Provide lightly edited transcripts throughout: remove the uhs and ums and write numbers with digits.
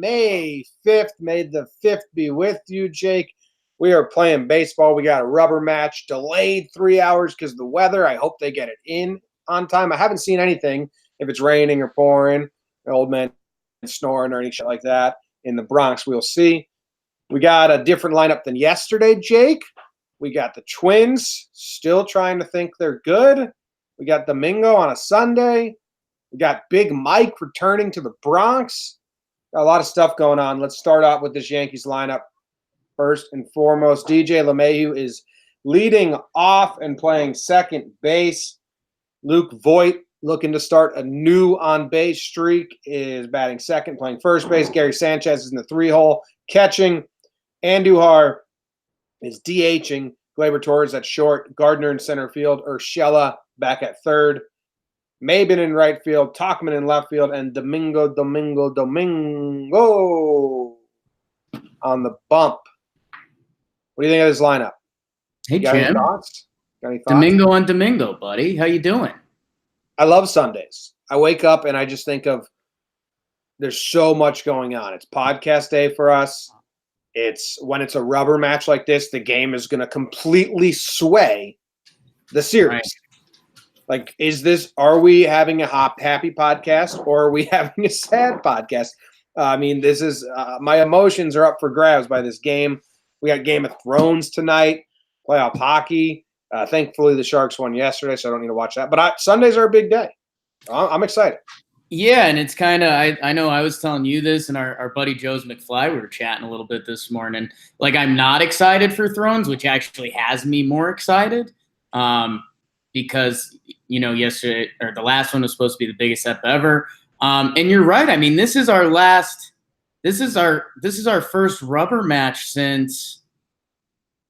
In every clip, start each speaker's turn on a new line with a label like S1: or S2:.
S1: May 5th. May the 5th be with you, Jake. We are playing baseball. We got a rubber match delayed 3 hours because of the weather. I hope they get it in on time. I haven't seen anything if it's raining or pouring, an old man snoring or any shit like that in the Bronx. We'll see. We got a different lineup than yesterday, Jake. We got the Twins still trying to think they're good. We got Domingo on a Sunday. We got Big Mike returning to the Bronx. Got a lot of stuff going on. Let's start out with this Yankees lineup. First and foremost, DJ LeMahieu is leading off and playing second base. Luke Voit, looking to start a new on-base streak, is batting second, playing first base. Gary Sanchez is in the 3-hole, catching. Andujar is DHing. Gleyber Torres at short. Gardner in center field. Urshela back at third. Maben in right field, Talkman in left field, and Domingo on the bump. What do you think of this lineup?
S2: Hey, Jim.
S1: Any thoughts? Got any thoughts?
S2: Domingo on Domingo, buddy. How you doing?
S1: I love Sundays. I wake up and I just think of there's so much going on. It's podcast day for us. It's when it's a rubber match like this, the game is going to completely sway the series.
S2: Right.
S1: Like, are we having a happy podcast or are we having a sad podcast? I mean, this is my emotions are up for grabs by this game. We got Game of Thrones tonight, playoff hockey. Thankfully, the Sharks won yesterday, so I don't need to watch that. But Sundays are a big day. I'm excited.
S2: Yeah, and it's kind of I know I was telling you this, and our buddy Joe's McFly, we were chatting a little bit this morning. Like, I'm not excited for Thrones, which actually has me more excited. Because, yesterday or the last one was supposed to be the biggest ep ever. And you're right. I mean, this is our first rubber match since,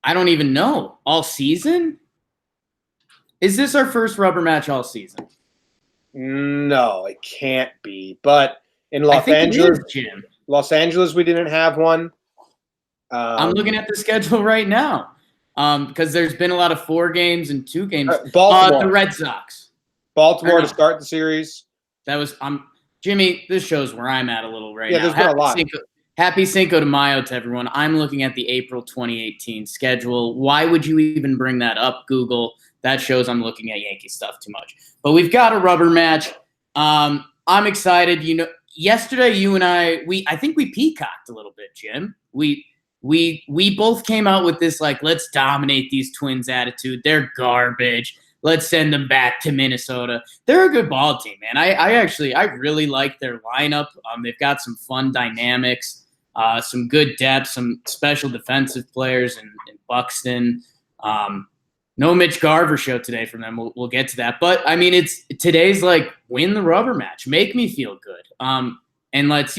S2: I don't even know, all season? Is this our first rubber match all season?
S1: No, it can't be. But in Los Angeles,
S2: Jim.
S1: Los Angeles, we didn't have one.
S2: I'm looking at the schedule right now. Because there's been a lot of 4 games and 2 games.
S1: Baltimore.
S2: The Red Sox.
S1: Baltimore to start the series.
S2: That was Jimmy, this shows where I'm at a little right now.
S1: Yeah, there's been a lot.
S2: Happy Cinco de Mayo to everyone. I'm looking at the April 2018 schedule. Why would you even bring that up, Google? That shows I'm looking at Yankee stuff too much. But we've got a rubber match. I'm excited. Yesterday you and I think we peacocked a little bit, Jim. We both came out with this, like, let's dominate these Twins attitude. They're garbage. Let's send them back to Minnesota. They're a good ball team, man. I really like their lineup. They've got some fun dynamics, some good depth, some special defensive players in Buxton. No Mitch Garver show today from them. We'll get to that. But, I mean, today's like win the rubber match. Make me feel good. And let's,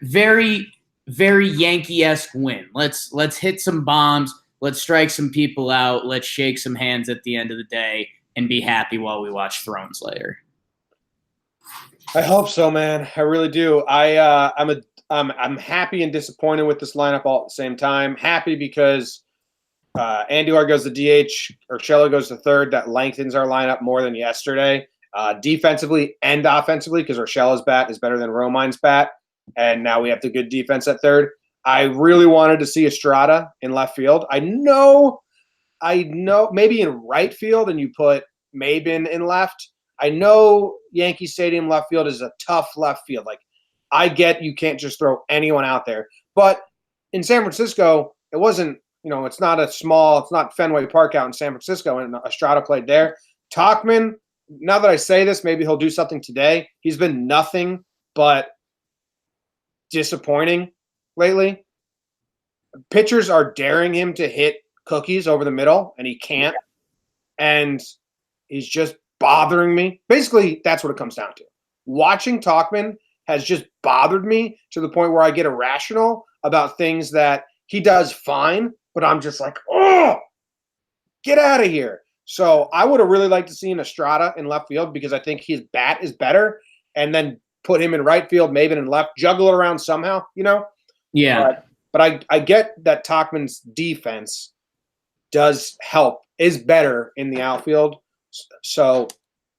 S2: very – very Yankee-esque win. Let's hit some bombs. Let's strike some people out. Let's shake some hands at the end of the day and be happy while we watch Thrones later.
S1: I hope so, man. I really do. I'm happy and disappointed with this lineup all at the same time. Happy because Andujar goes to DH, Urshela goes to third. That lengthens our lineup more than yesterday, defensively and offensively, because Urshela's bat is better than Romine's bat. And now we have the good defense at third. I really wanted to see Estrada in left field. I know, maybe in right field and you put Maben in left. I know Yankee Stadium left field is a tough left field. Like, I get you can't just throw anyone out there. But in San Francisco, it wasn't, it's not Fenway Park out in San Francisco, and Estrada played there. Talkman, now that I say this, maybe he'll do something today. He's been nothing but disappointing lately. Pitchers are daring him to hit cookies over the middle, and he can't. And he's just bothering me. Basically, that's what it comes down to. Watching Talkman has just bothered me to the point where I get irrational about things that he does fine, but I'm just like, oh, get out of here. So I would have really liked to see an Estrada in left field because I think his bat is better, and then put him in right field, Maben in left, juggle it around somehow,
S2: Yeah.
S1: But I get that Talkman's defense is better in the outfield. So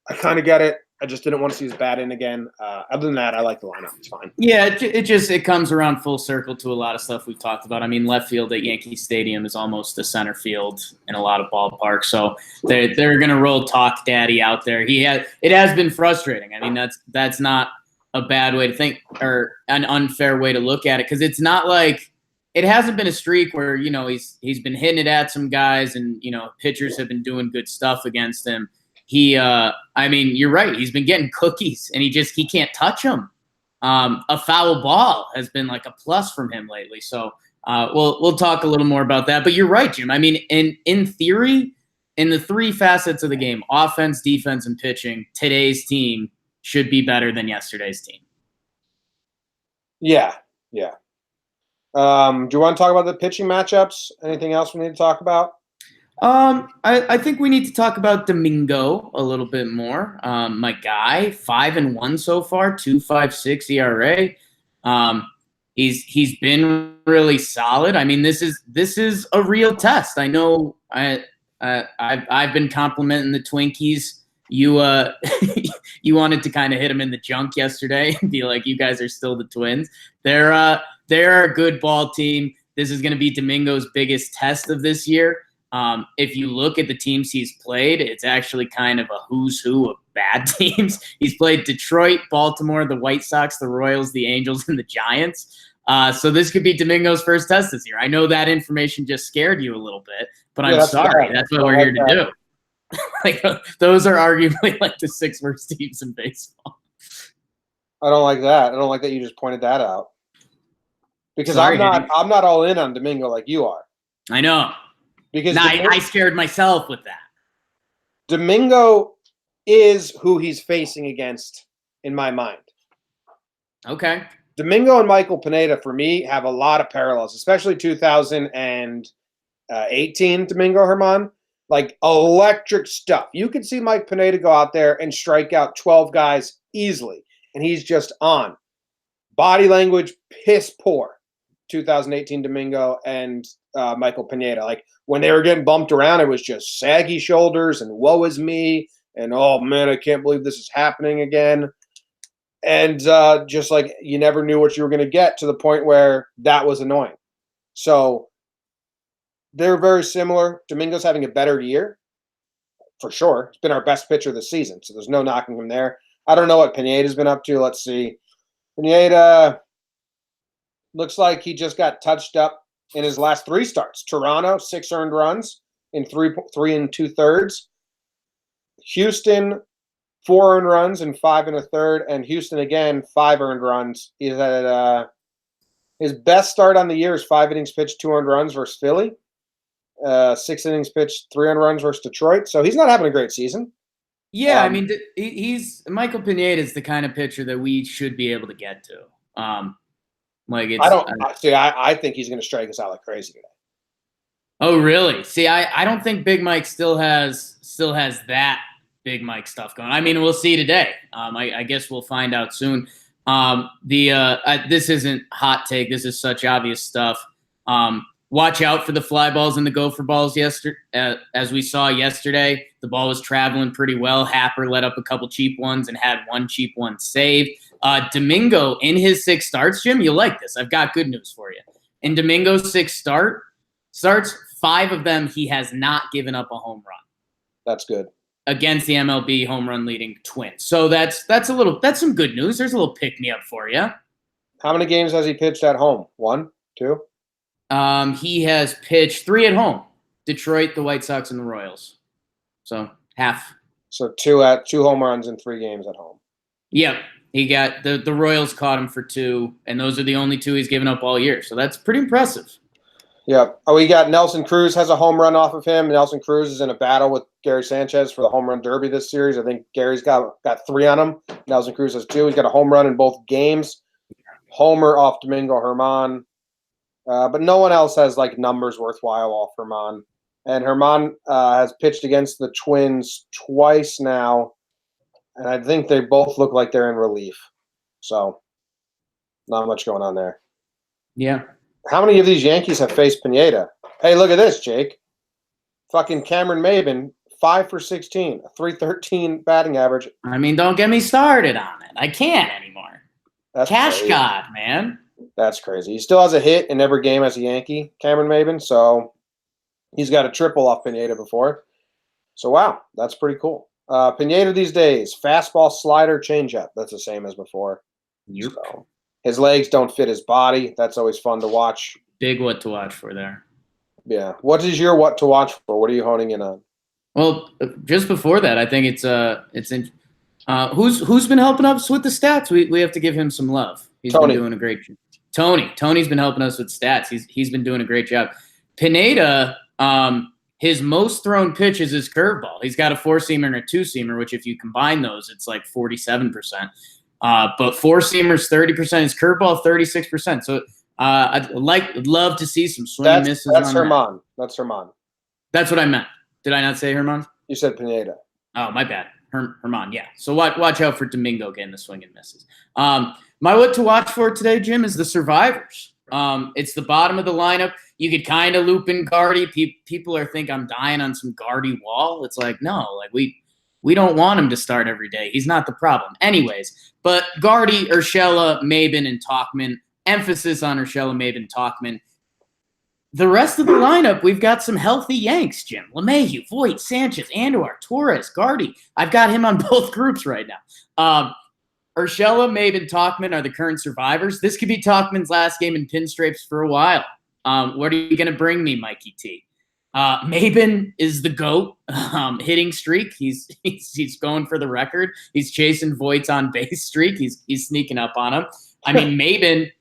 S1: I kind of get it. I just didn't want to see his bat in again. Other than that, I like the lineup. It's fine.
S2: Yeah, it comes around full circle to a lot of stuff we've talked about. I mean, left field at Yankee Stadium is almost a center field in a lot of ballparks, so they're going to roll Talk Daddy out there. It has been frustrating. I mean, that's not a bad way to think or an unfair way to look at it, because it's not like it hasn't been a streak where he's been hitting it at some guys and pitchers have been doing good stuff against him. I mean, you're right. He's been getting cookies, and he can't touch them. A foul ball has been like a plus from him lately. So we'll talk a little more about that. But you're right, Jim. I mean, in theory, in the three facets of the game, offense, defense, and pitching, today's team should be better than yesterday's team.
S1: Yeah. Do you want to talk about the pitching matchups? Anything else we need to talk about?
S2: I think we need to talk about Domingo a little bit more. My guy, 5-1 so far, 2.56 ERA. He's been really solid. I mean, this is a real test. I know I've been complimenting the Twinkies. You you wanted to kind of hit him in the junk yesterday and be like, you guys are still the Twins. They're a good ball team. This is going to be Domingo's biggest test of this year. If you look at the teams he's played, it's actually kind of a who's who of bad teams. He's played Detroit, Baltimore, the White Sox, the Royals, the Angels, and the Giants. So this could be Domingo's first test this year. I know that information just scared you a little bit, but I'm sorry. That's what we're here to do. Like, those are arguably like the 6 worst teams in baseball.
S1: I don't like that. I don't like that you just pointed that out. Because
S2: Sorry,
S1: I'm not all in on Domingo like you are.
S2: I know.
S1: Because
S2: I scared myself with that.
S1: Domingo is who he's facing against in my mind.
S2: Okay.
S1: Domingo and Michael Pineda, for me, have a lot of parallels, especially 2018 Domingo Germán. Like, electric stuff. You could see Mike Pineda go out there and strike out 12 guys easily, and he's just on. Body language, piss poor. 2018 Domingo and Michael Pineda. Like, when they were getting bumped around, it was just saggy shoulders and woe is me and, oh, man, I can't believe this is happening again. And just like you never knew what you were going to get, to the point where that was annoying. So they're very similar. Domingo's having a better year, for sure. He's been our best pitcher this season, so there's no knocking him there. I don't know what Pineda's been up to. Let's see. Pineda looks like he just got touched up in his last 3 starts. Toronto, 6 earned runs in 3 2/3. Houston, 4 earned runs in 5 1/3, and Houston again 5 earned runs. He's at his best start on the year is 5 innings pitched, 2 earned runs versus Philly. 6 innings pitched, 3 earned runs versus Detroit. So he's not having a great season.
S2: Yeah, I mean, he's Michael Pineda is the kind of pitcher that we should be able to get to.
S1: I think he's going to strike us out like crazy today.
S2: Oh, really? See, I don't think Big Mike still has that Big Mike stuff going. I mean, we'll see today. I guess we'll find out soon. This isn't hot take. This is such obvious stuff. Watch out for the fly balls and the gopher balls yesterday. As we saw yesterday, the ball was traveling pretty well. Happer let up a couple cheap ones and had 1 cheap one saved. Domingo, in his 6 starts, Jim, you'll like this. I've got good news for you. In Domingo's 6 starts, 5 of them he has not given up a home run.
S1: That's good.
S2: Against the MLB home run leading Twins. So that's some good news. There's a little pick me up for you.
S1: How many games has he pitched at home? 1, 2?
S2: He has pitched 3 at home. Detroit, the White Sox, and the Royals. So half.
S1: So 2 home runs in 3 games at home.
S2: Yep. He got the Royals caught him for 2, and those are the only 2 he's given up all year. So that's pretty impressive.
S1: Yeah. Oh, we got Nelson Cruz has a home run off of him. Nelson Cruz is in a battle with Gary Sanchez for the home run derby this series. I think Gary's got 3 on him. Nelson Cruz has 2. He's got a home run in both games. Homer off Domingo Germán. But no one else has like numbers worthwhile off Germán. And Germán has pitched against the Twins twice now. And I think they both look like they're in relief. So not much going on there.
S2: Yeah.
S1: How many of these Yankees have faced Pineda? Hey, look at this, Jake. Fucking Cameron Maben, 5 for 16, a 313 batting average.
S2: I mean, don't get me started on it. I can't anymore.
S1: That's
S2: Cash
S1: crazy.
S2: God, man.
S1: That's crazy. He still has a hit in every game as a Yankee, Cameron Maybin. So he's got a triple off Pineda before. So, wow, that's pretty cool. Pineda these days, fastball, slider, changeup. That's the same as before.
S2: Yep.
S1: So, his legs don't fit his body. That's always fun to watch.
S2: Big what to watch for there.
S1: Yeah. What is your what to watch for? What are you honing in on?
S2: Well, just before that, I think it's in. Who's been helping us with the stats? We have to give him some love. He's
S1: Tony.
S2: been doing a great job. Tony's been helping us with stats. He's been doing a great job. Pineda, his most thrown pitch is his curveball. He's got a 4-seamer and a 2-seamer, which if you combine those, it's like 47%. But 4-seamers 30%, his curveball 36%. So I'd love to see some swing and misses.
S1: That's
S2: on
S1: Herman.
S2: that.
S1: That's Herman.
S2: That's what I meant. Did I not say Herman?
S1: You said Pineda.
S2: Oh, my bad. Herman, yeah. So watch out for Domingo getting the swing and misses. My what to watch for today, Jim, is the survivors. It's the bottom of the lineup. You could kind of loop in Gardy. People are think I'm dying on some Gardy wall. It's like, no, like we don't want him to start every day. He's not the problem. Anyways, but Gardy, Urshela, Maybin, and Talkman. Emphasis on Urshela, Maybin, Talkman. The rest of the lineup, we've got some healthy Yanks, Jim. LeMahieu, Voit, Sanchez, Andujar, Torres, Gardy. I've got him on both groups right now. Urshela, Maybin, Talkman are the current survivors. This could be Talkman's last game in pinstripes for a while. What are you going to bring me, Mikey T? Maybin is the GOAT hitting streak. He's going for the record. He's chasing Voigt's on base streak. He's sneaking up on him. I mean, Maybin,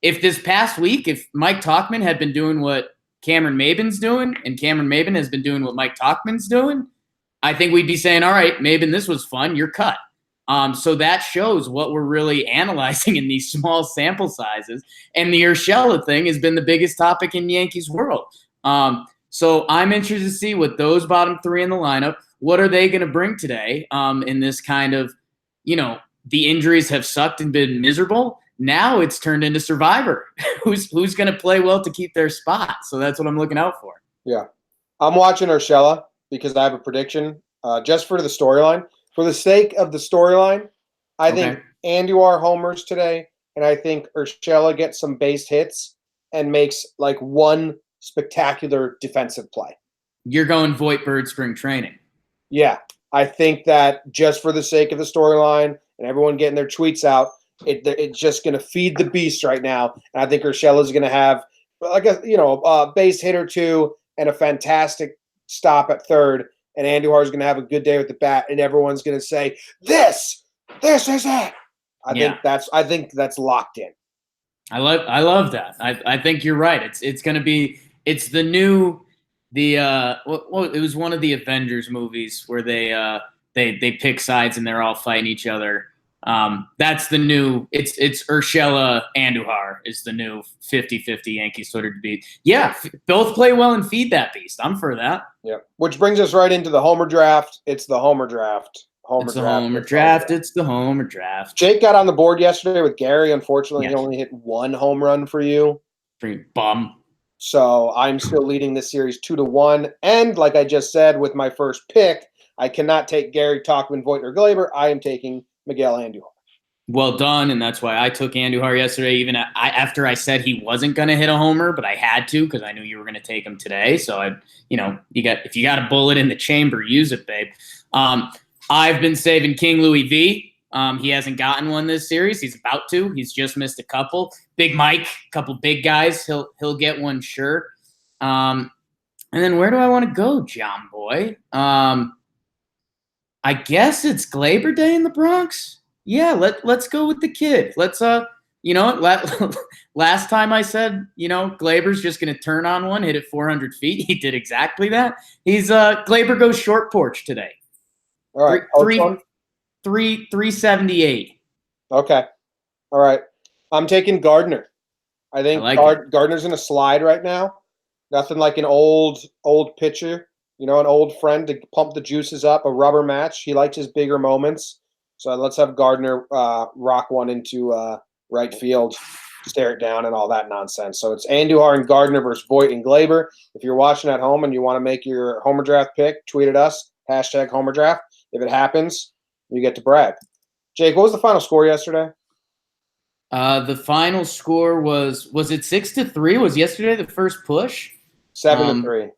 S2: if this past week, if Mike Talkman had been doing what Cameron Maybin's doing and Cameron Maybin has been doing what Mike Talkman's doing, I think we'd be saying, all right, Maybin, this was fun. You're cut. So that shows what we're really analyzing in these small sample sizes. And the Urshela thing has been the biggest topic in Yankees world. So I'm interested to see what those bottom three in the lineup, what are they going to bring today in this kind of, the injuries have sucked and been miserable. Now it's turned into Survivor. who's going to play well to keep their spot? So that's what I'm looking out for.
S1: Yeah. I'm watching Urshela because I have a prediction just for the storyline. For the sake of the storyline, I think Andujar homers today, and I think Urshela gets some base hits and makes like one spectacular defensive play.
S2: You're going Voit Bird spring training.
S1: Yeah. I think that just for the sake of the storyline and everyone getting their tweets out, it's just going to feed the beast right now. And I think Urshela is going to have like a base hit or two and a fantastic stop at third. And Andujar is going to have a good day with the bat, and everyone's going to say, "This is it." I think that's locked in.
S2: I love that. I think you're right. It's going to be the new it was one of the Avengers movies where they pick sides and they're all fighting each other. That's the new it's Urshela Andujar is the new 50-50 Yankees Twitter debate. Yeah, both play well and feed that beast. I'm for that.
S1: Yeah. Which brings us right into the Homer draft. It's the Homer draft.
S2: It's the Homer draft.
S1: Jake got on the board yesterday with Gary. Unfortunately,
S2: Yeah.
S1: He only hit one home run for you.
S2: Pretty bum.
S1: So I'm still leading this series 2-1. And like I just said with my first pick, I cannot take Gary, Talkman, Voit, or Glaber. I am taking Miguel Andujar. Well
S2: done, and that's why I took Andujar yesterday, even after I said he wasn't going to hit a homer, but I had to because I knew you were going to take him today. So if you got a bullet in the chamber, use it, babe. I've been saving King Louis V. He hasn't gotten one this series. He's about to. He's just missed a couple. Big Mike, a couple big guys. He'll get one sure. And then where do I want to go, Jomboy? I guess it's Glaber Day in the Bronx. Yeah, let's go with the kid. Let's last time I said, Glaber's just going to turn on one, hit it 400 feet. He did exactly that. Glaber goes short porch today.
S1: All right.
S2: 378.
S1: Okay. All right. I'm taking Gardner. I think Gardner's in a slide right now. Nothing like an old pitcher, an old friend to pump the juices up, a rubber match. He likes his bigger moments. So let's have Gardner rock one into right field. stare it down and all that nonsense. So it's Andujar and Gardner versus Voigt and Glaber. If you're watching at home and you want to make your Homer Draft pick, tweet at us, #Homer Draft. If it happens, you get to brag. Jake, what was the final score yesterday?
S2: The final score was it 6-3? Was yesterday the first push?
S1: 7-3.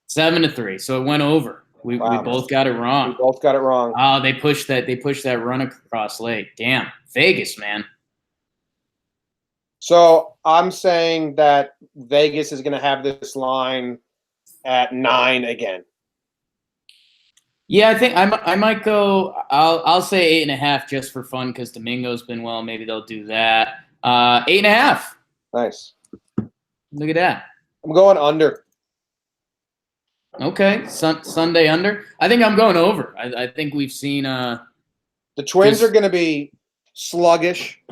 S2: 7-3. So it went over. We both got it wrong.
S1: We both got it wrong.
S2: Oh, they pushed that run across late. Damn. Vegas, man.
S1: So I'm saying that Vegas is going to have this line at 9 again.
S2: Yeah, I think I might go. I'll say 8.5 just for fun because Domingo's been well. Maybe they'll do that. 8.5.
S1: Nice.
S2: Look at that.
S1: I'm going under.
S2: Okay, Sunday under. I think I'm going over. I think we've seen.
S1: The Twins are going to be sluggish.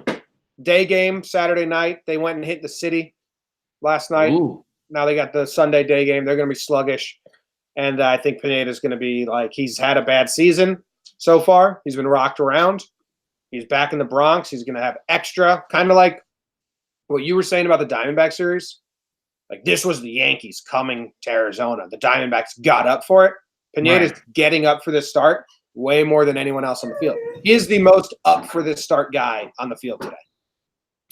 S1: Day game Saturday night. They went and hit the city last night.
S2: Ooh.
S1: Now they got the Sunday day game. They're going to be sluggish. And I think Pineda's going to be like, he's had a bad season so far. He's been rocked around. He's back in the Bronx. He's going to have extra, kind of like what you were saying about the Diamondback series. Like, this was the Yankees coming to Arizona. The Diamondbacks got up for it. Pineda's getting up for this start way more than anyone else on the field. He is the most up for this start guy on the field today.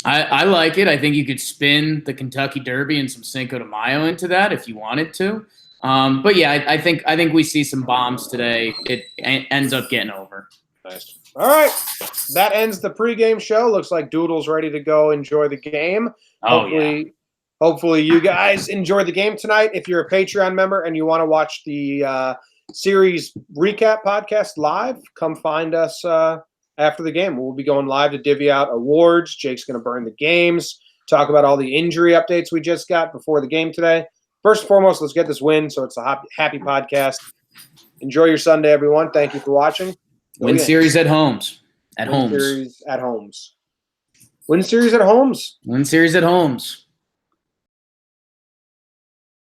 S2: I like it. I think you could spin the Kentucky Derby and some Cinco de Mayo into that if you wanted to. But yeah, I think we see some bombs today. It ends up getting over.
S1: Nice. All right, that ends the pregame show. Looks like Doodle's ready to go enjoy the game. Hopefully you guys enjoy the game tonight. If you're a Patreon member and you want to watch the series recap podcast live, come find us after the game. We'll be going live to divvy out awards. Jake's going to burn the games, talk about all the injury updates we just got before the game today. First and foremost, let's get this win so it's a happy podcast. Enjoy your Sunday, everyone. Thank you for watching.
S2: Win series at homes.
S1: Win series at homes. Win series at homes.
S2: Win series at homes.